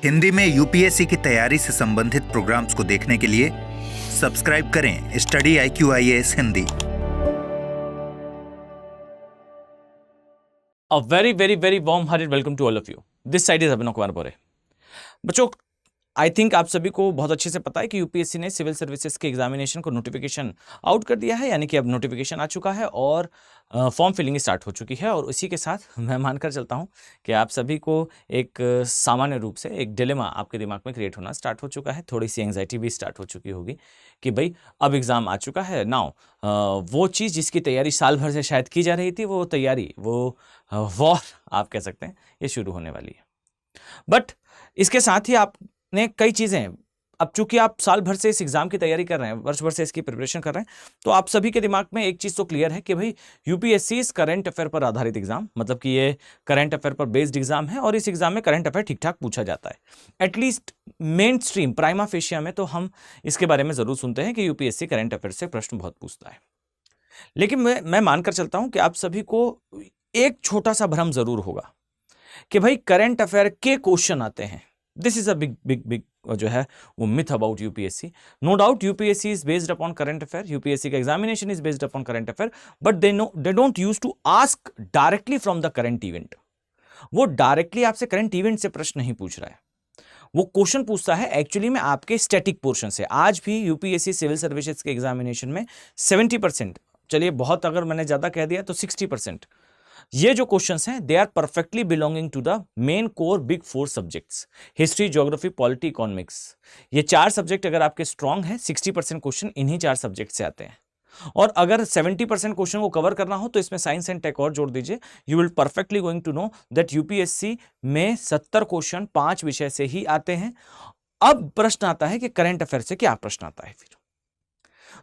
हिंदी में यूपीएससी की तैयारी से संबंधित प्रोग्राम्स को देखने के लिए सब्सक्राइब करें study IQIAS Hindi. A very warm hearted welcome to all of you. This side is Abhinav Kumar बोरे। बच्चों, आई थिंक आप सभी को बहुत अच्छे से पता है कि यूपीएससी ने सिविल सर्विसेज के एग्जामिनेशन को नोटिफिकेशन आउट कर दिया है, यानी कि अब नोटिफिकेशन आ चुका है और फॉर्म फिलिंग स्टार्ट हो चुकी है। और उसी के साथ मैं मानकर चलता हूं कि आप सभी को एक सामान्य रूप से एक डिलेमा आपके दिमाग में क्रिएट होना स्टार्ट हो चुका है, थोड़ी सी एंग्जाइटी भी स्टार्ट हो चुकी होगी कि भाई अब एग्ज़ाम आ चुका है। नाउ वो चीज़ जिसकी तैयारी साल भर से शायद की जा रही थी, वो तैयारी, वो वॉर आप कह सकते हैं, ये शुरू होने वाली है। बट इसके साथ ही आपने कई चीज़ें, अब चूंकि आप साल भर से इस एग्जाम की तैयारी कर रहे हैं, वर्ष भर से इसकी प्रिपरेशन कर रहे हैं, तो आप सभी के दिमाग में एक चीज़ तो क्लियर है कि भाई यूपीएससी इस करंट अफेयर पर आधारित एग्जाम, मतलब कि ये करंट अफेयर पर बेस्ड एग्जाम है और इस एग्जाम में करंट अफेयर ठीक ठाक पूछा जाता है। At least main stream prima fascia में तो हम इसके बारे में ज़रूर सुनते हैं कि यूपीएससी करंट अफेयर से प्रश्न बहुत पूछता है। लेकिन मैं मानकर चलता हूँ कि आप सभी को एक छोटा सा भ्रम ज़रूर होगा कि भाई करंट अफेयर के क्वेश्चन आते हैं। दिस इज अ बिग जो है वो myth about UPSC. No doubt UPSC is based upon current affair, UPSC का examination is based upon current affair, but they don't use to ask directly from the current event. वो directly आपसे current event से प्रश्न नहीं पूछ रहा है, वो क्वेश्चन पूछता है एक्चुअली में आपके स्टैटिक पोर्शन से। आज भी यूपीएससी सिविल सर्विसेज के एग्जामिनेशन में 70%, चलिए बहुत अगर मैंने ज्यादा कह दिया तो 60%, ये जो क्वेश्चंस हैं they are perfectly belonging to the main core big 4 subjects, history, geography, polity, economics. ये 4 सब्जेक्ट अगर आपके स्ट्रांग हैं, 60% क्वेश्चन इन्हीं 4 सब्जेक्ट से आते हैं। और अगर 70% क्वेश्चन को कवर करना हो तो इसमें साइंस एंड टेक और जोड़ दीजिए। You will perfectly going to know that UPSC में 70 क्वेश्चन 5 विषय से ही आते हैं। अब प्रश्न आता है कि करंट अफेयर से क्या प्रश्न आता है फिर।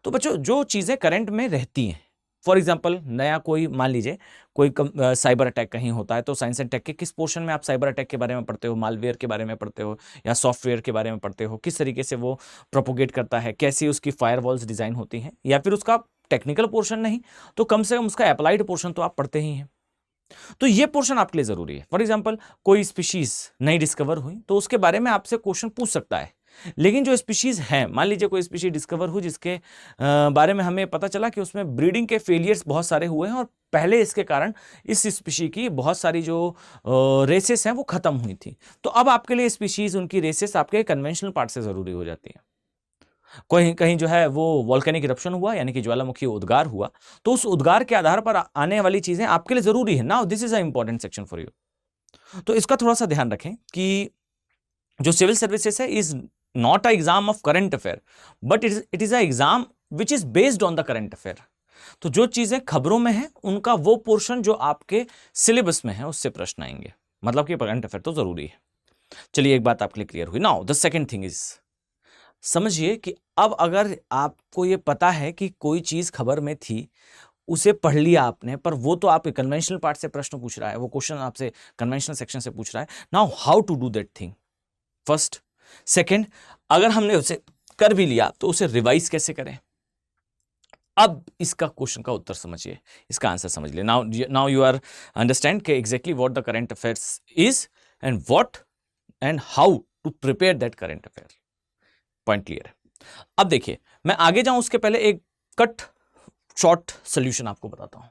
तो बच्चों, जो चीजें करंट में रहती हैं, फॉर एग्जाम्पल नया कोई, मान लीजिए कोई साइबर अटैक कहीं होता है, तो साइंस एंड टेक के किस पोर्शन में आप साइबर अटैक के बारे में पढ़ते हो, मालवेयर के बारे में पढ़ते हो या सॉफ्टवेयर के बारे में पढ़ते हो, किस तरीके से वो प्रोपोगेट करता है, कैसी उसकी फायरवॉल्स डिजाइन होती हैं, या फिर उसका टेक्निकल पोर्शन नहीं तो कम से कम उसका अप्लाइड पोर्शन तो आप पढ़ते ही हैं। तो ये पोर्शन आपके लिए जरूरी है। फॉर एग्जाम्पल कोई स्पीशीज नई डिस्कवर हुई तो उसके बारे में आपसे क्वेश्चन पूछ सकता है। लेकिन जो स्पीशीज है, मान लीजिए कोई स्पीशीज डिस्कवर हुई जिसके बारे में हमें पता चला कि उसमें ब्रीडिंग के फेलियर्स बहुत सारे हुए हैं और पहले इसके कारण इस स्पीशी की बहुत सारी जो रेसेस हैं वो खत्म हुई थी, तो अब आपके लिए स्पीशीज, उनकी रेसेस आपके कन्वेंशनल पार्ट से जरूरी हो जाती है। कहीं कहीं जो है वो वॉल्केनिक इरप्शन हुआ, यानी कि ज्वालामुखी उद्गार हुआ, तो उस उद्गार के आधार पर आने वाली चीजें आपके लिए जरूरी है। Now this is a important section for you. तो इसका थोड़ा सा ध्यान रखें कि जो सिविल सर्विसेज है is not a exam of current affair, but it is a exam which is based on the current affair. तो जो चीजें खबरों में है उनका वो पोर्शन जो आपके सिलेबस में है उससे प्रश्न आएंगे, मतलब कि करंट अफेयर तो जरूरी है। चलिए, एक बात आपके लिए क्लियर हुई। Now the second thing is, समझिए कि अब अगर आपको ये पता है कि कोई चीज खबर में थी, उसे पढ़ लिया आपने, पर वो तो आपके कन्वेंशनल पार्ट से प्रश्न पूछ रहा है, वो क्वेश्चन आपसे कन्वेंशनल सेक्शन से पूछ रहा है। Now how to do that thing, first. Second, अगर हमने उसे कर भी लिया तो उसे रिवाइज कैसे करें। अब इसका क्वेश्चन का उत्तर समझिए, इसका आंसर समझ लिए। नाउ यू आर अंडरस्टैंड के exactly what the current affairs is and what and how to prepare that current affair. Point clear है। अब देखिए, मैं आगे जाऊं उसके पहले एक कट शॉर्ट सोल्यूशन आपको बताता हूं।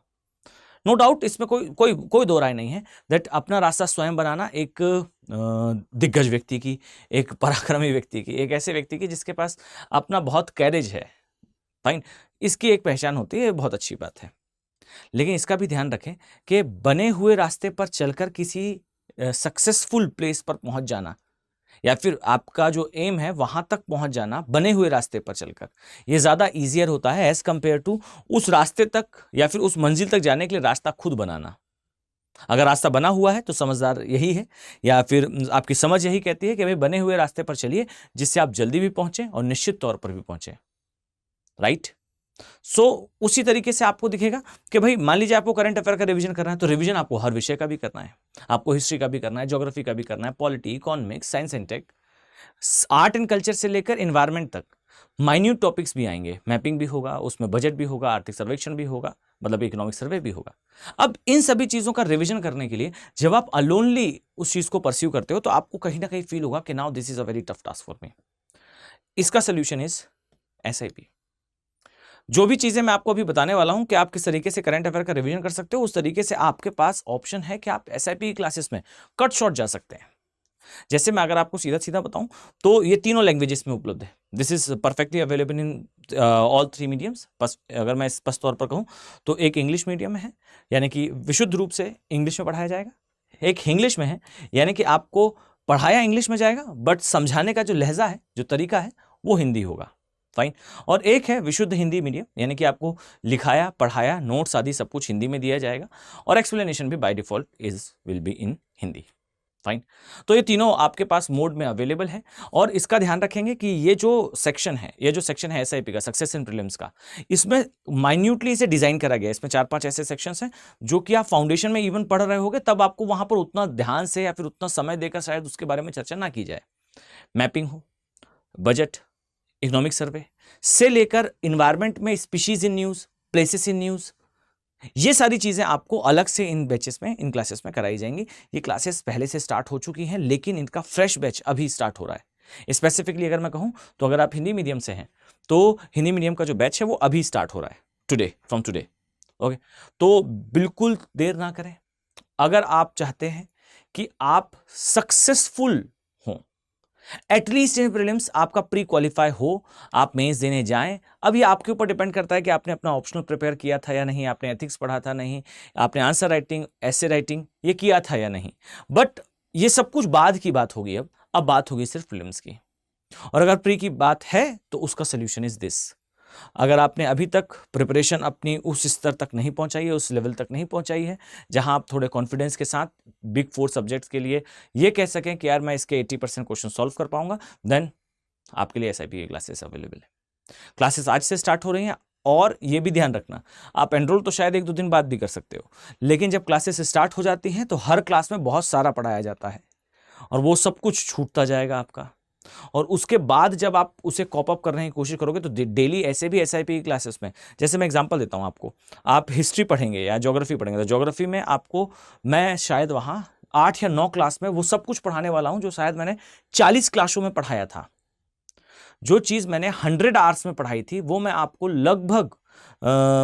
नो डाउट इसमें कोई दो राय नहीं है दैट अपना रास्ता स्वयं बनाना एक दिग्गज व्यक्ति की, एक पराक्रमी व्यक्ति की, एक ऐसे व्यक्ति की जिसके पास अपना बहुत कैरेज है, फाइन, इसकी एक पहचान होती है, बहुत अच्छी बात है। लेकिन इसका भी ध्यान रखें कि बने हुए रास्ते पर चलकर किसी सक्सेसफुल प्लेस पर पहुंच जाना, या फिर आपका जो एम है वहां तक पहुंच जाना बने हुए रास्ते पर चलकर, यह ज्यादा इजियर होता है एज कंपेयर टू उस रास्ते तक या फिर उस मंजिल तक जाने के लिए रास्ता खुद बनाना। अगर रास्ता बना हुआ है तो समझदार यही है, या फिर आपकी समझ यही कहती है कि भाई बने हुए रास्ते पर चलिए जिससे आप जल्दी भी पहुंचे और निश्चित तौर पर भी पहुंचे, राइट। सो उसी तरीके से आपको दिखेगा कि भाई मान लीजिए आपको करंट अफेयर का रिवीजन करना है, तो रिवीजन आपको हर विषय का भी करना है, आपको हिस्ट्री का भी करना है, ज्योग्राफी का भी करना है, polity, economics, science and tech, art and culture से लेकर एनवायरमेंट तक माइन्यूट टॉपिक्स भी आएंगे, मैपिंग भी होगा, उसमें बजट भी होगा, आर्थिक सर्वेक्षण भी होगा, मतलब इकोनॉमिक सर्वे भी होगा। अब इन सभी चीजों का रिवीजन करने के लिए जब आप अलोनली उस चीज को परस्यू करते हो तो आपको कहीं ना कहीं फील होगा कि now this is a very tough task for me. इसका सोल्यूशन इज एसआईपी। जो भी चीजें मैं आपको अभी बताने वाला हूं कि आप किस तरीके से करंट अफेयर का रिवीजन कर सकते हो, उस तरीके से आपके पास ऑप्शन है कि आप एसआईपी क्लासेस में कट शॉर्ट जा सकते हैं। जैसे मैं अगर आपको सीधा सीधा बताऊं तो ये तीनों लैंग्वेजेस में उपलब्ध है। This is perfectly available in all 3 mediums. अगर मैं स्पष्ट तौर पर कहूं तो एक इंग्लिश मीडियम में है, यानी कि विशुद्ध रूप से इंग्लिश में पढ़ाया जाएगा। एक इंग्लिश में है, यानी कि आपको पढ़ाया इंग्लिश में जाएगा बट समझाने का जो लहजा है, जो तरीका है, वो हिंदी होगा। फाइन। और एक है विशुद्ध हिंदी मीडियम, यानी कि आपको लिखाया पढ़ाया नोट्स आदि सब कुछ हिंदी में दिया जाएगा और एक्सप्लेनेशन भी by default will be in Hindi. Fine. तो ये तीनों आपके पास मोड में अवेलेबल है। और इसका ध्यान रखेंगे कि ये जो सेक्शन है एसआईपी का, सक्सेस इन प्रीलिम्स का, इसमें माइन्यूटली इसे डिजाइन करा गया है। इसमें 4-5 ऐसे सेक्शंस हैं जो कि आप फाउंडेशन में इवन पढ़ रहे होगे तब आपको वहां पर उतना ध्यान से या फिर उतना समय देकर शायद उसके बारे में चर्चा ना की जाए। मैपिंग हो, बजट, इकोनॉमिक सर्वे से लेकर इन्वायरमेंट में species in news, places in news, ये सारी चीजें आपको अलग से इन बैचेस में, इन क्लासेस में कराई जाएंगी। ये क्लासेस पहले से स्टार्ट हो चुकी हैं लेकिन इनका फ्रेश बैच अभी स्टार्ट हो रहा है। स्पेसिफिकली अगर मैं कहूं तो अगर आप हिंदी मीडियम से हैं तो हिंदी मीडियम का जो बैच है वो अभी स्टार्ट हो रहा है, फ्रॉम टुडे। ओके, तो बिल्कुल देर ना करें। अगर आप चाहते हैं कि आप सक्सेसफुल हो, एटलीस्ट इन प्रीलिम्स आपका प्री क्वालिफाई हो, आप मेंस देने जाएं। अब ये आपके ऊपर डिपेंड करता है कि आपने अपना ऑप्शनल प्रिपेयर किया था या नहीं, आपने एथिक्स पढ़ा था नहीं, आपने आंसर राइटिंग, एसे राइटिंग ये किया था या नहीं। बट ये सब कुछ बाद की बात होगी। अब बात होगी सिर्फ प्रीलिम्स की। और अगर प्री की बात है तो उसका सोल्यूशन इज दिस। अगर आपने अभी तक प्रिपरेशन अपनी उस स्तर तक नहीं पहुंचाई है, उस लेवल तक नहीं पहुंचाई है जहां आप थोड़े कॉन्फिडेंस के साथ बिग 4 सब्जेक्ट्स के लिए ये कह सकें कि यार मैं इसके 80% क्वेश्चन सॉल्व कर पाऊंगा, देन आपके लिए एसआईपी की क्लासेस अवेलेबल है। क्लासेस आज से स्टार्ट हो रही हैं। और ये भी ध्यान रखना, आप एनरोल तो शायद 1-2 दिन बाद भी कर सकते हो, लेकिन जब क्लासेस स्टार्ट हो जाती हैं तो हर क्लास में बहुत सारा पढ़ाया जाता है और वो सब कुछ छूटता जाएगा आपका। और उसके बाद जब आप उसे कॉप अप करने की कोशिश करोगे तो डेली ऐसे भी एसआईपी की क्लासेस में, जैसे मैं एग्जांपल देता हूं आपको, आप हिस्ट्री पढ़ेंगे या ज्योग्राफी पढ़ेंगे तो ज्योग्राफी में आपको मैं शायद वहां 8 या 9 क्लास में वो सब कुछ पढ़ाने वाला हूं जो शायद मैंने 40 क्लासों में पढ़ाया था। जो चीज मैंने 100 आवर्स में पढ़ाई थी वो मैं आपको लगभग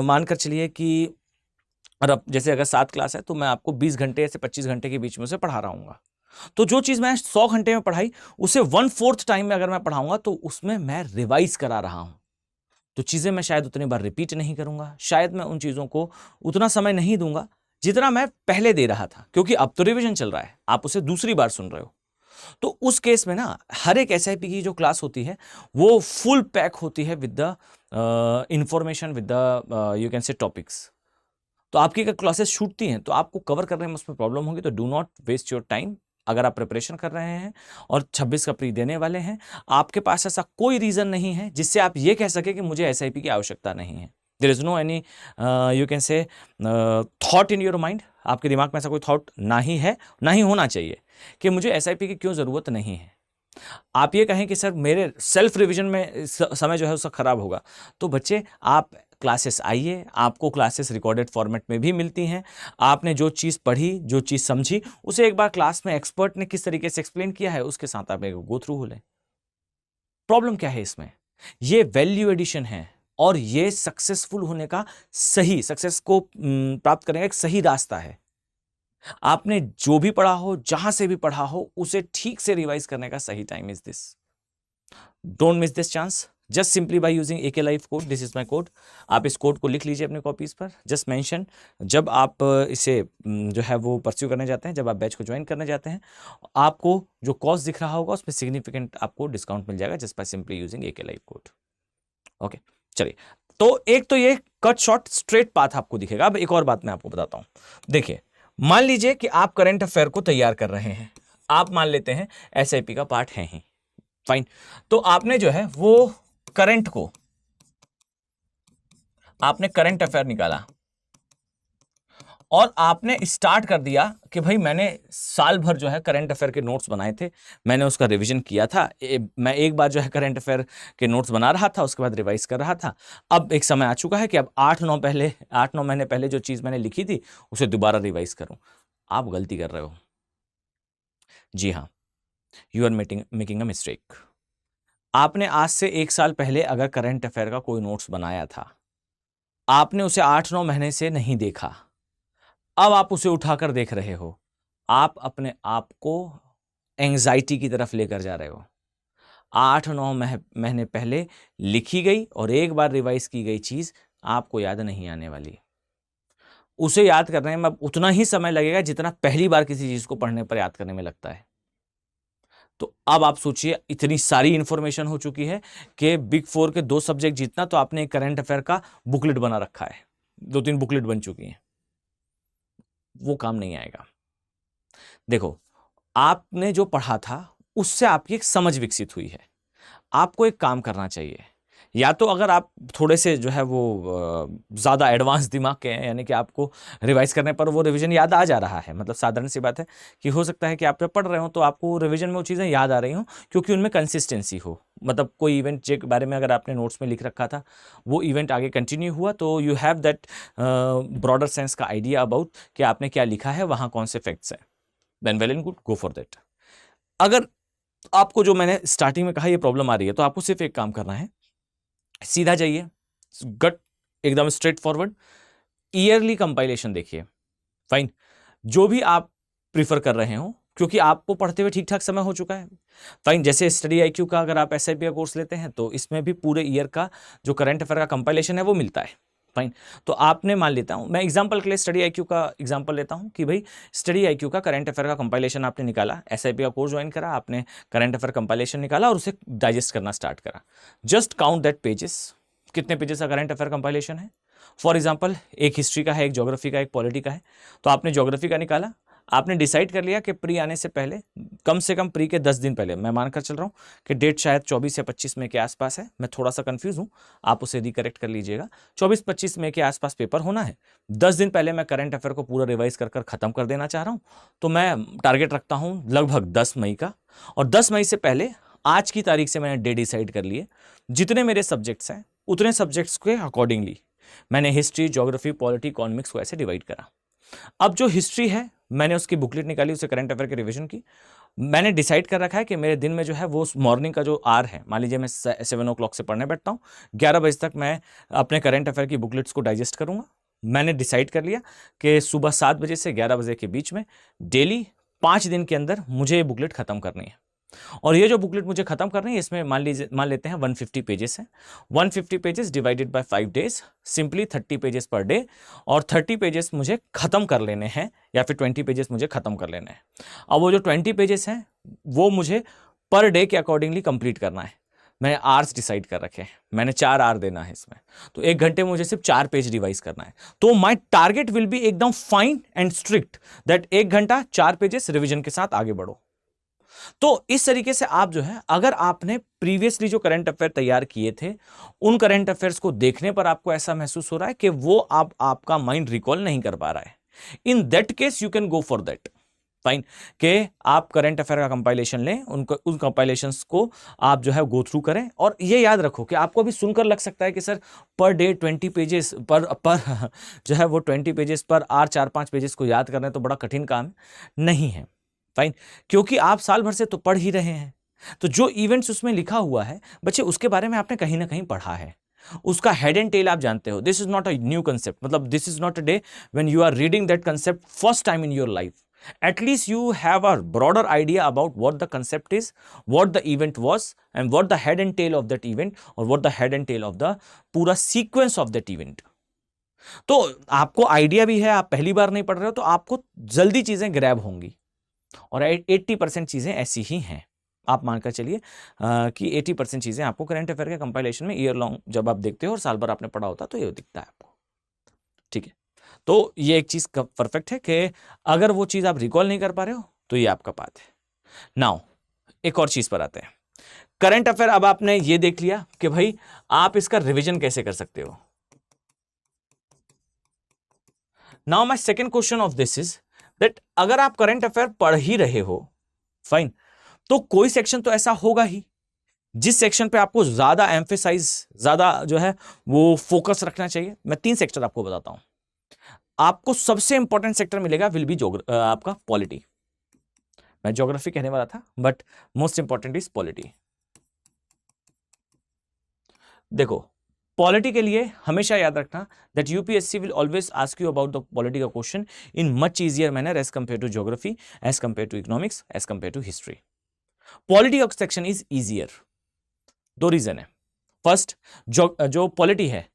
मानकर चलिए कि, और अब जैसे अगर 7 क्लास है तो मैं आपको 20 घंटे से 25 घंटे के बीच में से पढ़ा रहा हूँ। तो जो चीज मैं 100 घंटे में पढ़ाई उसे 1/4 टाइम में अगर मैं पढ़ाऊंगा तो उसमें मैं रिवाइज करा रहा हूं। तो चीजें मैं शायद उतनी बार रिपीट नहीं करूंगा, शायद मैं उन चीजों को उतना समय नहीं दूंगा जितना मैं पहले दे रहा था, क्योंकि अब तो रिवीजन चल रहा है, आप उसे दूसरी बार सुन रहे हो। तो उस केस में ना हर एक एसआईपी की जो क्लास होती है वो फुल पैक होती है with the information, with the you can से टॉपिक्स। तो आपकी अगर क्लासेस छूटती हैं तो आपको कवर करने में उसमें प्रॉब्लम होगी। तो do not waste your time. अगर आप प्रिपरेशन कर रहे हैं और 26 का प्री देने वाले हैं, आपके पास ऐसा कोई रीजन नहीं है जिससे आप ये कह सके कि मुझे एसआईपी की आवश्यकता नहीं है। There is no any you can say thought in your mind. आपके दिमाग में ऐसा कोई थॉट ना ही है, ना ही होना चाहिए कि मुझे एसआईपी की क्यों जरूरत नहीं है। आप ये कहें कि सर मेरे सेल्फ रिवीजन में समय जो है उसका खराब होगा, तो बच्चे आप क्लासेस आइए, आपको क्लासेस रिकॉर्डेड फॉर्मेट में भी मिलती हैं। आपने जो चीज़ पढ़ी, जो चीज़ समझी, उसे एक बार क्लास में एक्सपर्ट ने किस तरीके से एक्सप्लेन किया है उसके साथ आप एक गो थ्रू हो लें। प्रॉब्लम क्या है इसमें? ये वैल्यू एडिशन है और ये सक्सेसफुल होने का सही, सक्सेस को प्राप्त करने का एक सही रास्ता है। आपने जो भी पढ़ा हो, जहां से भी पढ़ा हो, उसे ठीक से रिवाइज करने का सही time is this. Don't miss this chance. Just simply by using AK life code, this is my code. आप इस कोड को लिख लीजिए अपने कॉपीज पर। जस्ट मेंशन, जब आप इसे जो है वो परस्यू करने जाते हैं, जब आप बैच को ज्वाइन करने जाते हैं, आपको जो कॉस्ट दिख रहा होगा उसमें सिग्निफिकेंट आपको डिस्काउंट मिल जाएगा just by simply using AK life code. Okay, चलिए। तो एक तो ये कट शॉर्ट स्ट्रेट पाथ आपको दिखेगा। अब एक और बात मैं आपको बताता हूं। देखिए, मान लीजिए कि आप करंट अफेयर को तैयार कर रहे हैं, आप मान लेते हैं एसआईपी का पार्ट है ही, फाइन। तो आपने जो है वो करंट को, आपने करंट अफेयर निकाला और आपने स्टार्ट कर दिया कि भाई मैंने साल भर जो है करंट अफेयर के नोट्स बनाए थे, मैंने उसका रिवीजन किया था। मैं एक बार जो है करंट अफेयर के नोट्स बना रहा था, उसके बाद रिवाइज कर रहा था। अब एक समय आ चुका है कि अब 8-9 महीने पहले जो चीज़ मैंने लिखी थी उसे दोबारा रिवाइज करूं। आप गलती कर रहे हो। जी हाँ, you are making a mistake. आपने आज से 1 साल पहले अगर करंट अफेयर का कोई नोट्स बनाया था, आपने उसे 8-9 महीने से नहीं देखा, अब आप उसे उठाकर देख रहे हो, आप अपने आप को एंजाइटी की तरफ लेकर जा रहे हो। 8-9 महीने पहले लिखी गई और एक बार रिवाइज की गई चीज आपको याद नहीं आने वाली। उसे याद करने में उतना ही समय लगेगा जितना पहली बार किसी चीज को पढ़ने पर याद करने में लगता है। तो अब आप सोचिए, इतनी सारी इंफॉर्मेशन हो चुकी है कि बिग 4 के 2 सब्जेक्ट जीतना, तो आपने एक करंट अफेयर का बुकलेट बना रखा है, 2-3 बुकलेट बन चुकी हैं, वो काम नहीं आएगा। देखो, आपने जो पढ़ा था उससे आपकी एक समझ विकसित हुई है। आपको एक काम करना चाहिए, या तो अगर आप थोड़े से जो है वो ज़्यादा एडवांस दिमाग के हैं, यानी कि आपको रिवाइज करने पर वो रिवीजन याद आ जा रहा है, मतलब साधारण सी बात है कि हो सकता है कि आप जब पढ़ रहे हो तो आपको रिवीजन में वो चीज़ें याद आ रही हों क्योंकि उनमें कंसिस्टेंसी हो। मतलब कोई इवेंट के बारे में अगर आपने नोट्स में लिख रखा था, वो इवेंट आगे कंटिन्यू हुआ, तो you have that broader sense का आइडिया अबाउट कि आपने क्या लिखा है, वहाँ कौन से फैक्ट्स हैं। Then well and good, go for that. अगर आपको जो मैंने स्टार्टिंग में कहा ये प्रॉब्लम आ रही है, तो आपको सिर्फ एक काम करना है, सीधा जाइए, गट एकदम स्ट्रेट फॉरवर्ड, ईयरली कंपाइलेशन देखिए। फाइन, जो भी आप प्रीफर कर रहे हो, क्योंकि आपको पढ़ते हुए ठीक ठाक समय हो चुका है। फाइन, जैसे स्टडी आईक्यू का अगर आप एसआईपी का कोर्स लेते हैं तो इसमें भी पूरे ईयर का जो करंट अफेयर का कंपाइलेशन है वो मिलता है। फाइन, तो आपने मान लेता हूं, मैं एग्जांपल के लिए स्टडी आईक्यू का एग्जांपल लेता हूं कि भाई स्टडी आईक्यू का करंट अफेयर का कंपाइलेशन आपने निकाला, एसआईपी का कोर्स ज्वाइन करा, आपने करंट अफेयर कंपाइलेशन निकाला और उसे डाइजेस्ट करना स्टार्ट करा। जस्ट काउंट दैट पेजेस, कितने पेजेस का करंट अफेयर कंपाइलेशन है। फॉर एग्जाम्पल, एक हिस्ट्री का है, एक ज्योग्राफी का, एक पॉलिटी का है। तो आपने ज्योग्राफी का निकाला, आपने डिसाइड कर लिया कि प्री आने से पहले, कम से कम प्री के 10 दिन पहले, मैं मानकर चल रहा हूँ कि डेट शायद 24 या 25 मई के आसपास है, मैं थोड़ा सा कंफ्यूज हूँ, आप उसे रिकरेक्ट कर लीजिएगा। 24-25 मई के आसपास पेपर होना है। 10 दिन पहले मैं करंट अफेयर को पूरा रिवाइज कर खत्म कर देना चाह रहा हूँ, तो मैं टारगेट रखता हूँ लगभग 10 मई का। और 10 मई से पहले आज की तारीख से मैंने डे डिसाइड कर लिए, जितने मेरे सब्जेक्ट्स हैं उतने सब्जेक्ट्स के अकॉर्डिंगली मैंने हिस्ट्री, ज्योग्राफी, पॉलिटी, इकोनॉमिक्स को ऐसे डिवाइड करा। अब जो हिस्ट्री है, मैंने उसकी बुकलेट निकाली, उसे करंट अफेयर की रिवीजन की। मैंने डिसाइड कर रखा है कि मेरे दिन में जो है वो मॉर्निंग का जो आर है, मान लीजिए मैं 7 o'clock से पढ़ने बैठता हूँ, 11 बजे तक मैं अपने करंट अफेयर की बुकलेट्स को डाइजेस्ट करूंगा। मैंने डिसाइड कर लिया कि सुबह 7 बजे से 11 बजे के बीच में डेली 5 दिन के अंदर मुझे ये बुकलेट खत्म करनी है। और ये जो बुकलेट मुझे खत्म करनी है, इसमें मान लेते हैं 150 पेजेस हैं। 150 pages divided by 5 days, simply 30 pages per day. और 30 पेजेस मुझे खत्म कर लेने हैं, या फिर 20 पेजेस मुझे खत्म कर लेने हैं। अब वो जो 20 पेजेस हैं वो मुझे पर डे के अकॉर्डिंगली कंप्लीट करना है। मैंने आवर्स डिसाइड कर रखे हैं, मैंने 4 आवर देना है इसमें, तो 1 घंटे में मुझे सिर्फ 4 पेज रिवाइज करना है। तो माई टारगेट विल बी एकदम फाइन एंड स्ट्रिक्ट दैट 1 घंटा 4 पेजेस रिविजन के साथ आगे बढ़ो। तो इस तरीके से आप जो है, अगर आपने प्रीवियसली जो करंट अफेयर तैयार किए थे, उन करंट अफेयर्स को देखने पर आपको ऐसा महसूस हो रहा है कि वो आपका माइंड रिकॉल नहीं कर पा रहा है, in that case you can go for that. Fine, कि आप करंट अफेयर का कंपाइलेशन लें, उन कंपाइलेशंस को आप जो है गो थ्रू करें। और ये याद रखो कि आपको अभी सुनकर लग सकता है कि सर पर डे 20 पेजेस पर जो है वो 20 पेजेस पर आर 4-5 पेजेस को याद करना तो बड़ा कठिन काम है। नहीं है। फाइन, क्योंकि आप साल भर से तो पढ़ ही रहे हैं, तो जो इवेंट्स उसमें लिखा हुआ है बच्चे, उसके बारे में आपने कहीं ना कहीं पढ़ा है, उसका हेड एंड टेल आप जानते हो। This is not a new concept, मतलब this is not a day when you are reading that concept first time in your life. At least you have a broader idea about what the concept is, what the event was, and what the head and tail of that event, or what the head and tail of the पूरा sequence of that event. तो आपको idea भी है, आप पहली बार नहीं पढ़ रहे हो, तो आपको जल्दी चीजें ग्रैब होंगी। और 80% चीजें ऐसी ही हैं, आप मानकर चलिए कि 80% चीजें आपको करंट अफेयर के कंपाइलेशन में ईयर लॉन्ग जब आप देखते हो और साल भर आपने पढ़ा होता तो ये दिखता है आपको। ठीक है, तो ये एक चीज परफेक्ट है कि अगर वो चीज आप रिकॉल नहीं कर पा रहे हो तो ये आपका बात है। नाउ एक और चीज पर आते हैं, करंट अफेयर। अब आपने ये देख लिया कि भाई आप इसका रिवीजन कैसे कर सकते हो। Now my second question of this is that अगर आप करंट अफेयर पढ़ ही रहे हो, फाइन, तो कोई सेक्शन तो ऐसा होगा ही जिस सेक्शन पे आपको ज्यादा एम्फेसाइज, ज्यादा जो है वो फोकस रखना चाहिए। मैं 3 सेक्टर आपको बताता हूं। आपको सबसे इंपॉर्टेंट सेक्टर मिलेगा विल बी आपका पॉलिटी। मैं ज्योग्राफी कहने वाला था but most important is polity. देखो, पॉलिटी के लिए हमेशा याद रखना that UPSC will always ask you about the polity का question in much easier manner as compare to geography, as compare to economics, as compare to history. Polity का section is easier. 2 reason है। First, जो polity है,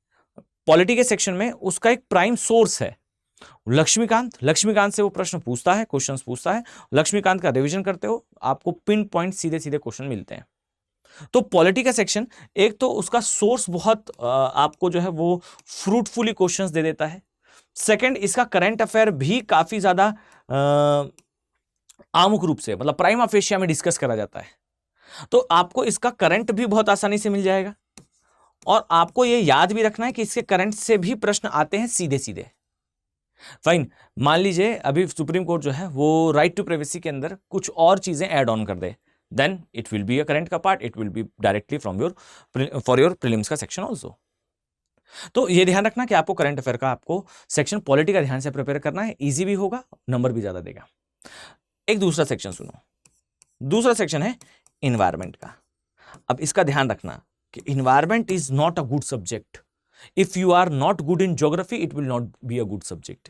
polity के section में उसका एक prime source है लक्ष्मीकांत से वो प्रश्न पूछता है, क्वेश्चंस पूछता है। लक्ष्मीकांत का रिवीजन करते हो, आपको पिन पॉइंट सीधे सीधे क्वेश्चन मिलते हैं। तो पॉलिटी का सेक्शन, एक तो उसका सोर्स बहुत आपको जो है वो फ्रूटफुली क्वेश्चंस दे देता है। सेकंड, इसका करंट अफेयर भी काफी ज्यादा आमुख रूप से, मतलब प्राइमा फेशिया में डिस्कस करा जाता है। तो आपको इसका करंट भी बहुत आसानी से मिल जाएगा और आपको यह याद भी रखना है कि इसके करंट से भी प्रश्न आते हैं सीधे सीधे। फाइन, मान लीजिए अभी सुप्रीम कोर्ट जो है वो राइट टू प्राइवेसी के अंदर कुछ और चीजें ऐड ऑन कर दे, then it will be a current का part, it will be directly from your for your prelims का सेक्शन ऑल्सो। तो ये ध्यान रखना कि आपको करंट अफेयर का आपको सेक्शन पॉलिटी का ध्यान से प्रिपेयर करना है, इजी भी होगा, नंबर भी ज्यादा देगा। एक दूसरा सेक्शन सुनो, दूसरा सेक्शन है इन्वायरमेंट का। अब इसका ध्यान रखना कि environment is not a good subject. If you are not good in geography, it will not be a good subject.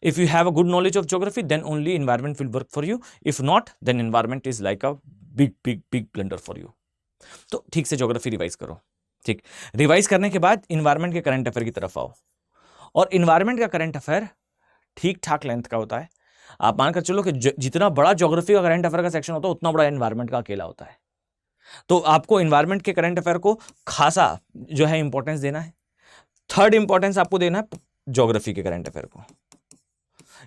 If you have a good knowledge of geography, then only environment will work for you. If not, then environment is like a big blunder for you. तो ठीक से geography revise करो। ठीक, revise करने के बाद environment के current affair की तरफ आओ। और इन्वायरमेंट का करंट अफेयर ठीक ठाक लेंथ का होता है। आप मानकर चलो कि जितना बड़ा ज्योग्राफी का करंट अफेयर का सेक्शन होता है उतना बड़ा इन्वायरमेंट का अकेला होता है। तो आपको इन्वायरमेंट के करंट अफेयर को खासा जो है इंपॉर्टेंस देना है। थर्ड इंपॉर्टेंस आपको देना है ज्योग्राफी के करंट अफेयर को।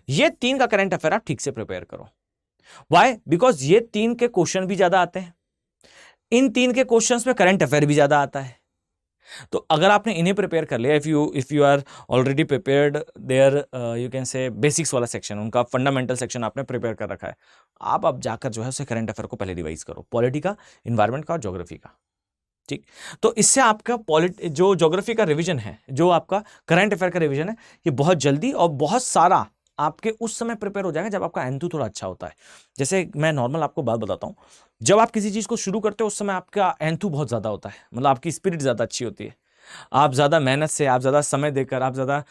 ये 3 का करंट अफेयर आप ठीक से प्रिपेयर करो। व्हाई? बिकॉज ये 3 के क्वेश्चन भी ज्यादा आते हैं, इन 3 के क्वेश्चंस में करंट अफेयर भी ज्यादा आता है। तो अगर आपने इन्हें प्रिपेयर कर लिया, if you are already prepared there you can say basics वाला सेक्शन, उनका फंडामेंटल सेक्शन आपने प्रिपेयर कर रखा है, आप अब जाकर जो है उसे करंट अफेयर को पहले रिवाइज करो, पॉलिटी का, इन्वायरमेंट का और ज्योग्राफी का। ठीक, तो इससे आपका जो ज्योग्राफी का रिवीजन है, जो आपका करंट अफेयर का रिवीजन है, ये बहुत जल्दी और बहुत सारा आपके उस समय प्रिपेयर हो जाएगा जब आपका एंथू थोड़ा अच्छा होता है। जैसे मैं नॉर्मल आपको बात बताता हूं, जब आप किसी चीज को शुरू करते हो उस समय आपका एंथू बहुत ज्यादा होता है, मतलब आपकी स्पिरिट ज्यादा अच्छी होती है, आप ज्यादा मेहनत से, आप ज्यादा समय देकर, आप ज्यादा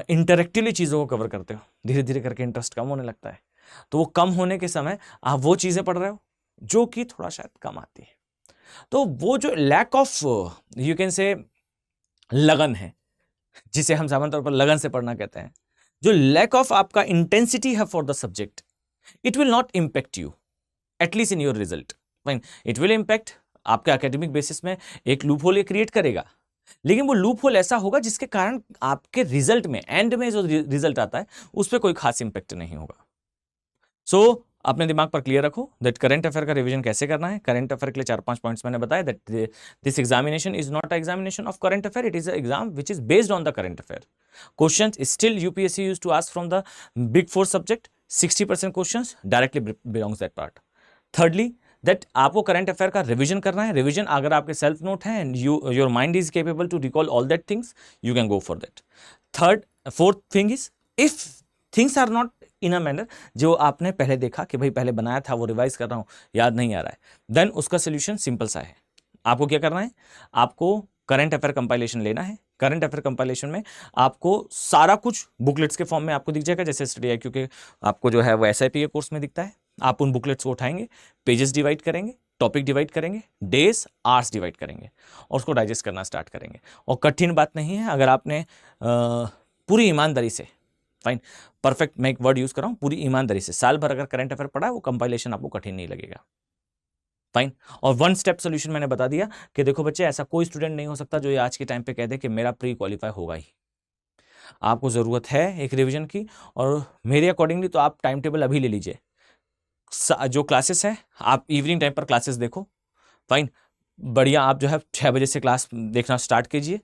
इंटरेक्टिवली चीजों को कवर करते हो। धीरे धीरे करके इंटरेस्ट कम होने लगता है, तो वो कम होने के समय आप वो चीजें पढ़ रहे हो जो कि थोड़ा शायद कम आती है। तो वो जो लैक ऑफ यू कैन से लगन है, जिसे हम सामान्य तौर पर लगन से पढ़ना कहते हैं, जो लैक ऑफ आपका इंटेंसिटी है for the subject, it will not impact you at least in your result. Fine, it will impact आपके एकेडमिक बेसिस में, एक लूप होल क्रिएट करेगा, लेकिन वो लूप होल ऐसा होगा जिसके कारण आपके रिजल्ट में, एंड में जो रिजल्ट आता है उस पर कोई खास इंपैक्ट नहीं होगा। सो अपने दिमाग पर क्लियर रखो दैट करंट अफेयर का रिवीजन कैसे करना है। करंट अफेयर के लिए 4-5 पॉइंट्स मैंने बताया that this examination is not a examination of current affair, it is a exam which is based on the current affair. Questions still UPSC used to ask from the big 4 subject, 60% questions directly belongs that part. Thirdly, that आपको current affair का revision करना है। Revision अगर आपके self note है and your mind is capable to recall all that things, you can go for that. Fourth thing is, if things are not in a manner, जो आपने पहले देखा कि भाई पहले बनाया था वो रिवाइज कर रहा हूं, याद नहीं आ रहा है, देन उसका सोल्यूशन सिंपल सा है। आपको क्या करना है, आपको करंट अफेयर कंपाइलेशन लेना है। करंट अफेयर कंपाइलेशन में आपको सारा कुछ बुकलेट्स के फॉर्म में आपको दिख जाएगा, जैसे स्टडी IQ के आपको जो है वो SIP के कोर्स में दिखता है। आप उन बुकलेट्स को उठाएंगे, पेजेस डिवाइड करेंगे, टॉपिक डिवाइड करेंगे, डेज आवर्स डिवाइड करेंगे और उसको डाइजेस्ट करना स्टार्ट करेंगे। और कठिन बात नहीं है, अगर आपने पूरी ईमानदारी से, फाइन, परफेक्ट, मैं एक वर्ड यूज कर रहा हूं, पूरी ईमानदारी से साल भर अगर करंट अफेयर पढ़ा है, वो कंपाइलेशन आपको कठिन नहीं लगेगा। फाइन, और 1 स्टेप सोल्यूशन मैंने बता दिया कि देखो बच्चे, ऐसा कोई स्टूडेंट नहीं हो सकता जो ये आज के टाइम पे कह दे कि मेरा प्री क्वालिफाई होगा ही। आपको जरूरत है एक रिवीजन की, और मेरे अकॉर्डिंगली तो आप टाइम टेबल अभी ले लीजिए। जो क्लासेस है, आप इवनिंग टाइम पर क्लासेस देखो। फाइन, बढ़िया, आप जो है 6 बजे से क्लास देखना स्टार्ट कीजिए,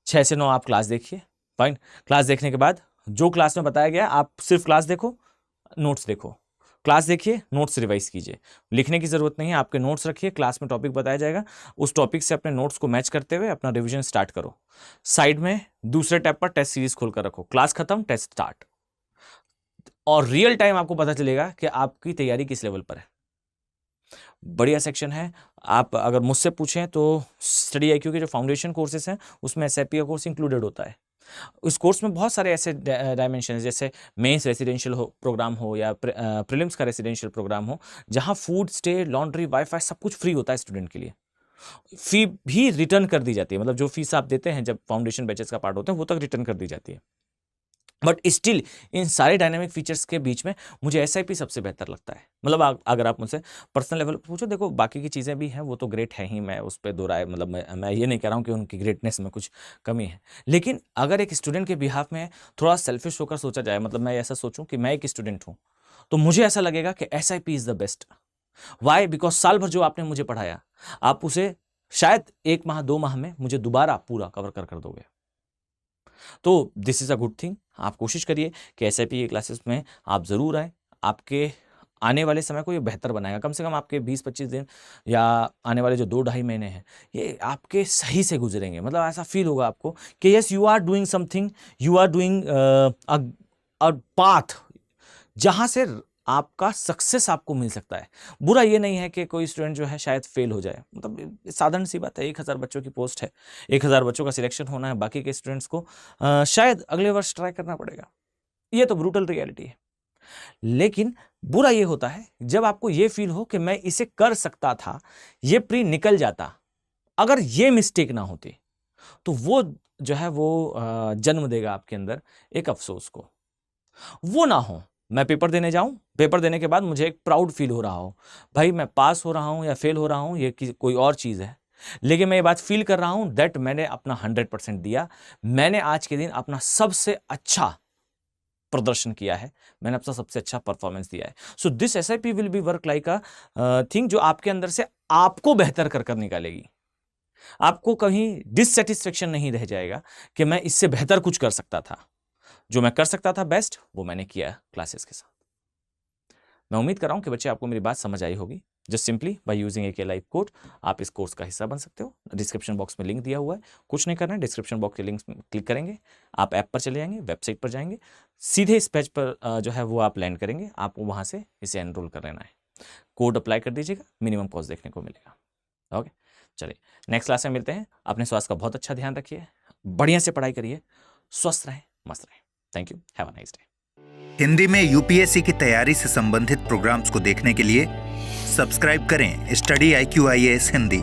6 से 9 आप क्लास देखिए। फाइन, क्लास देखने के बाद जो क्लास में बताया गया आप सिर्फ क्लास देखो, नोट्स देखो, क्लास देखिए, नोट्स रिवाइज कीजिए, लिखने की जरूरत नहीं है, आपके नोट्स रखिए, क्लास में टॉपिक बताया जाएगा, उस टॉपिक से अपने नोट्स को मैच करते हुए अपना रिवीजन स्टार्ट करो। साइड में दूसरे टैब पर टेस्ट सीरीज खोलकर रखो, क्लास खत्म, टेस्ट स्टार्ट, और रियल टाइम आपको पता चलेगा कि आपकी तैयारी किस लेवल पर है। बढ़िया सेक्शन है। आप अगर मुझसे पूछें तो स्टडी आईक्यू के जो फाउंडेशन कोर्सेज हैं उसमें एसआईपी का कोर्स इंक्लूडेड होता है। इस कोर्स में बहुत सारे ऐसे डायमेंशन जैसे मेंस रेसिडेंशियल प्रोग्राम हो या प्रीलिम्स का रेसिडेंशियल प्रोग्राम हो, जहां फूड, स्टे, लॉन्ड्री, वाईफाई सब कुछ फ्री होता है स्टूडेंट के लिए। फी भी रिटर्न कर दी जाती है, मतलब जो फीस आप देते हैं जब फाउंडेशन बैचेस का पार्ट होते हैं वो तक रिटर्न कर दी जाती है। बट स्टिल इन सारे डायनामिक फीचर्स के बीच में मुझे एसआईपी सबसे बेहतर लगता है। मतलब अगर आप मुझसे पर्सनल लेवल पर पूछो, देखो बाकी की चीज़ें भी हैं वो तो ग्रेट है ही, मैं उस पर दो राय, मतलब मैं ये नहीं कह रहा हूँ कि उनकी ग्रेटनेस में कुछ कमी है, लेकिन अगर एक स्टूडेंट के बिहाफ में थोड़ा सेल्फिश होकर सोचा जाए, मतलब मैं ऐसा सोचूं कि मैं एक स्टूडेंट हूँ, तो मुझे ऐसा लगेगा कि SIP is the best. Why? Because साल भर जो आपने मुझे पढ़ाया आप उसे शायद 1 माह 2 माह में मुझे दोबारा पूरा कवर कर दोगे। तो this is a good thing. आप कोशिश करिए कि एसआईपी की क्लासेस में आप ज़रूर आएँ, आपके आने वाले समय को ये बेहतर बनाएगा। कम से कम आपके 20-25 दिन या आने वाले जो 2-2.5 महीने हैं ये आपके सही से गुजरेंगे। मतलब ऐसा फील होगा आपको कि yes you are doing something, you are doing a path जहाँ से आपका सक्सेस आपको मिल सकता है। बुरा ये नहीं है कि कोई स्टूडेंट जो है शायद फेल हो जाए, मतलब साधारण सी बात है, 1000 बच्चों की पोस्ट है, 1000 बच्चों का सिलेक्शन होना है, बाकी के स्टूडेंट्स को शायद अगले वर्ष ट्राई करना पड़ेगा। ये तो ब्रूटल रियलिटी है। लेकिन बुरा ये होता है जब आपको ये फील हो कि मैं इसे कर सकता था, ये प्री निकल जाता, अगर ये मिस्टेक ना होती तो वो जो है वो जन्म देगा आपके अंदर एक अफसोस को। वो ना हो, मैं पेपर देने जाऊं, पेपर देने के बाद मुझे एक प्राउड फील हो रहा हो, भाई मैं पास हो रहा हूं या फेल हो रहा हूं ये कोई और चीज़ है, लेकिन मैं ये बात फील कर रहा हूं दैट मैंने अपना 100% दिया, मैंने आज के दिन अपना सबसे अच्छा प्रदर्शन किया है, मैंने अपना सबसे अच्छा परफॉर्मेंस दिया है। So this SIP will be work like a thing जो आपके अंदर से आपको बेहतर कर निकालेगी। आपको कहीं डिससेटिस्फेक्शन नहीं रह जाएगा कि मैं इससे बेहतर कुछ कर सकता था। जो मैं कर सकता था बेस्ट वो मैंने किया क्लासेस के साथ। मैं उम्मीद कर रहा हूं कि बच्चे आपको मेरी बात समझ आई होगी। Just simply by using AK live code आप इस कोर्स का हिस्सा बन सकते हो। डिस्क्रिप्शन बॉक्स में लिंक दिया हुआ है, कुछ नहीं करना है, डिस्क्रिप्शन बॉक्स के लिंक क्लिक करेंगे, आप ऐप पर चले जाएंगे, वेबसाइट पर जाएंगे, सीधे इस पेज पर जो है वो आप लैंड करेंगे, आपको वहां से इसे एनरोल कर लेना है, कोड अप्लाई कर दीजिएगा, मिनिमम कॉस्ट देखने को मिलेगा। ओके, चलिए नेक्स्ट क्लास में मिलते हैं। अपने स्वास्थ्य का बहुत अच्छा ध्यान रखिए, बढ़िया से पढ़ाई करिए, स्वस्थ रहें, मस्त रहें। Thank you, have a nice day. Hindi में यूपीएससी की तैयारी से संबंधित प्रोग्राम्स को देखने के लिए सब्सक्राइब करें स्टडी IQ IAS हिंदी।